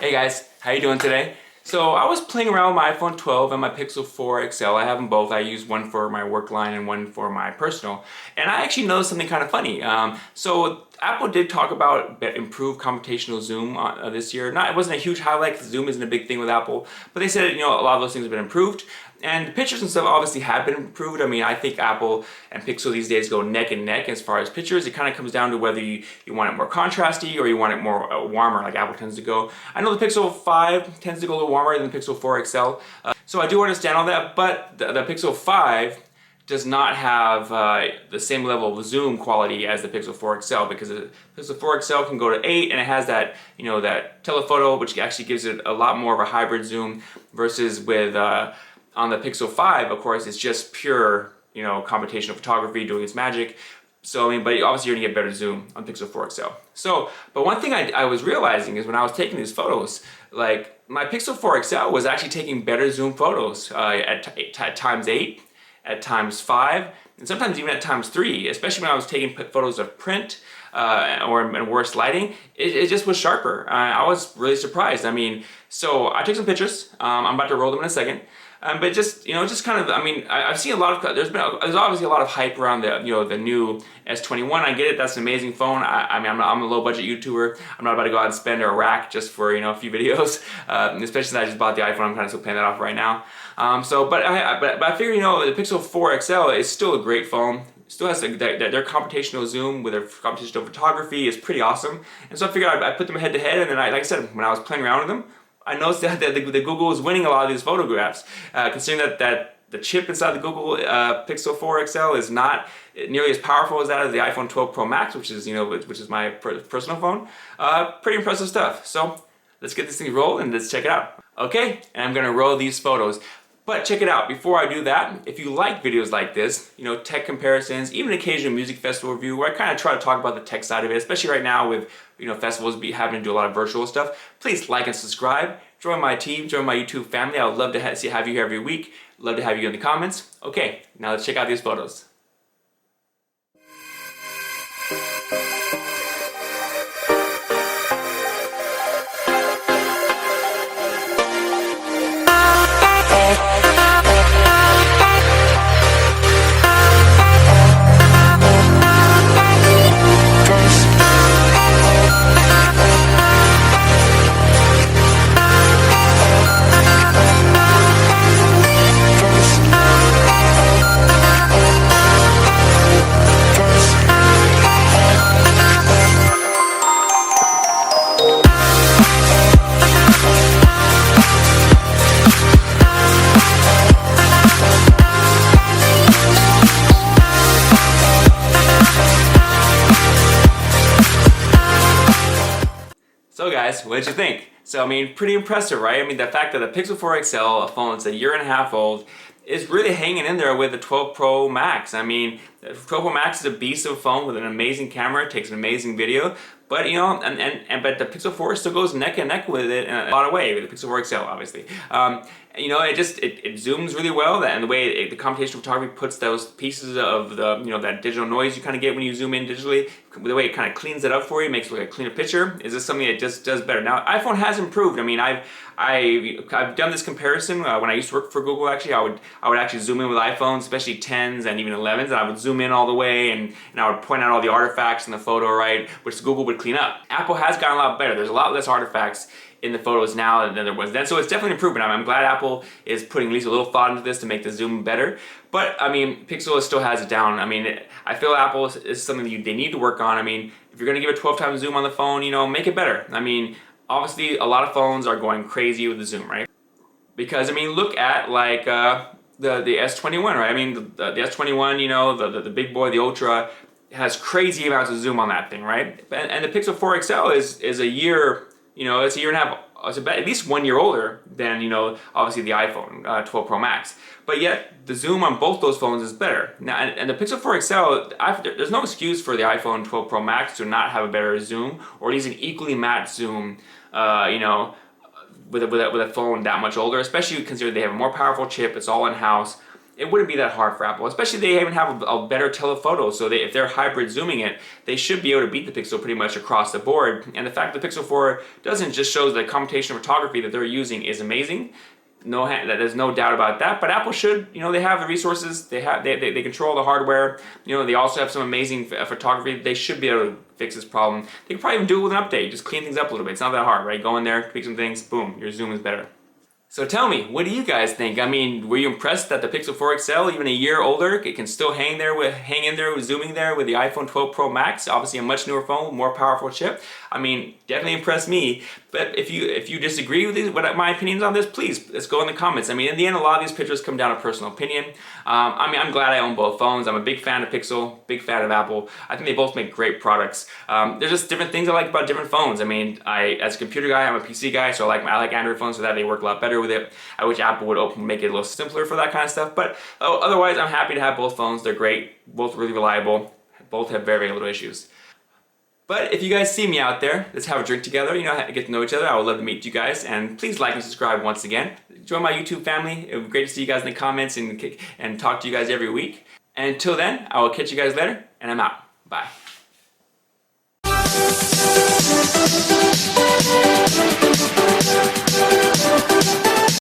Hey guys, how you doing today? So I was playing around with my iPhone 12 and my Pixel 4 XL. I have them both. I use one for my work line and one for my personal. And I actually noticed something kind of funny. So Apple did talk about improved computational zoom this year. It wasn't a huge highlight because zoom isn't a big thing with Apple, but they said a lot of those things have been improved. And the pictures and stuff obviously have been improved. I mean, I think Apple and Pixel these days go neck and neck as far as pictures. It kind of comes down to whether you want it more contrasty or you want it more warmer, like Apple tends to go. I know the Pixel 5 tends to go a little warmer than the Pixel 4 XL. So I do understand all that, but the Pixel 5 does not have the same level of zoom quality as the Pixel 4 XL, because the Pixel 4 XL can go to 8 and it has that, that telephoto, which actually gives it a lot more of a hybrid zoom, versus with on the Pixel 5, of course, it's just pure, computational photography doing its magic. So, but obviously you're gonna get better zoom on Pixel 4 XL. So, but one thing I was realizing is when I was taking these photos, like my Pixel 4 XL was actually taking better zoom photos at times 8, at times 5, and sometimes even at times 3, especially when I was taking photos of print or in worse lighting. It just was sharper. I was really surprised. I mean, so I took some pictures. I'm about to roll them in a second. But just kind of, I've seen a lot of, there's obviously a lot of hype around the the new S21. I get it, that's an amazing phone. I'm a low budget YouTuber. I'm not about to go out and spend a rack just for a few videos. Especially since I just bought the iPhone, I'm kind of still paying that off right now. But I figure the Pixel 4 XL is still a great phone. Still has their computational zoom with their computational photography is pretty awesome. And so I figured I put them head to head, and then like I said, when I was playing around with them, I noticed that the Google was winning a lot of these photographs, considering that the chip inside the Google Pixel 4 XL is not nearly as powerful as that of the iPhone 12 Pro Max, which is my personal phone. Pretty impressive stuff. So let's get this thing rolled and let's check it out. Okay, and I'm gonna roll these photos. But check it out, before I do that, if you like videos like this, tech comparisons, even occasional music festival review, where I kind of try to talk about the tech side of it, especially right now with festivals having to do a lot of virtual stuff, please like and subscribe. Join my team, join my YouTube family. I would love to have you here every week. Love to have you in the comments. Okay, now let's check out these photos. So guys, what did you think? So pretty impressive, right? The fact that the Pixel 4 XL, a phone that's a year and a half old, is really hanging in there with the 12 Pro Max. The 12 Pro Max is a beast of a phone with an amazing camera, it takes an amazing video, but but the Pixel 4 still goes neck and neck with it in a lot of ways, with the Pixel 4 XL, obviously. It zooms really well, and the way the computational photography puts those pieces of the that digital noise you kind of get when you zoom in digitally, the way it kind of cleans it up for you, makes it look like a cleaner picture, is this something that just does better. Now, iPhone has improved. I've done this comparison when I used to work for Google. Actually, I would actually zoom in with iPhones, especially 10s and even 11s, and I would zoom in all the way, and I would point out all the artifacts in the photo, right, which Google would clean up. Apple has gotten a lot better. There's a lot less artifacts in the photos now than there was then, so it's definitely an improvement. I'm glad Apple is putting at least a little thought into this to make the zoom better. But Pixel still has it down. I feel Apple is something that they need to work on. If you're going to give a 12 times zoom on the phone, make it better. Obviously a lot of phones are going crazy with the zoom, right? Because look at like the S21, right? The S21, the big boy, the Ultra, has crazy amounts of zoom on that thing, right? And the Pixel 4 XL is a year. It's a year and a half, it's about at least 1 year older than, obviously the iPhone 12 Pro Max. But yet, the zoom on both those phones is better. Now, and the Pixel 4 XL, there's no excuse for the iPhone 12 Pro Max to not have a better zoom, or at least an equally matte zoom, with a phone that much older, especially considering they have a more powerful chip, it's all in-house. it wouldn't be that hard for Apple, especially they even have a better telephoto. So if they're hybrid zooming it, they should be able to beat the Pixel pretty much across the board. And the fact that the Pixel 4 doesn't just shows the computational photography that they're using is amazing. There's no doubt about that. But Apple should, they have the resources. They control the hardware. They also have some amazing photography. They should be able to fix this problem. They could probably even do it with an update. Just clean things up a little bit. It's not that hard, right? Go in there, tweak some things, boom, your zoom is better. So tell me, what do you guys think? I mean, were you impressed that the Pixel 4 XL, even a year older, it can still hang in there with zooming there with the iPhone 12 Pro Max? Obviously a much newer phone, more powerful chip. I mean, definitely impressed me. But if you disagree with my opinions on this, please, let's go in the comments. I mean, in the end, a lot of these pictures come down to personal opinion. I'm glad I own both phones. I'm a big fan of Pixel, big fan of Apple. I think they both make great products. There's just different things I like about different phones. I mean, as a computer guy, I'm a PC guy, so I like Android phones so that they work a lot better with it. I wish Apple would make it a little simpler for that kind of stuff. But otherwise, I'm happy to have both phones. They're great, both really reliable. Both have very, very little issues. But if you guys see me out there, let's have a drink together, get to know each other. I would love to meet you guys. And please like and subscribe once again. Join my YouTube family. It would be great to see you guys in the comments and talk to you guys every week. And until then, I will catch you guys later, and I'm out. Bye.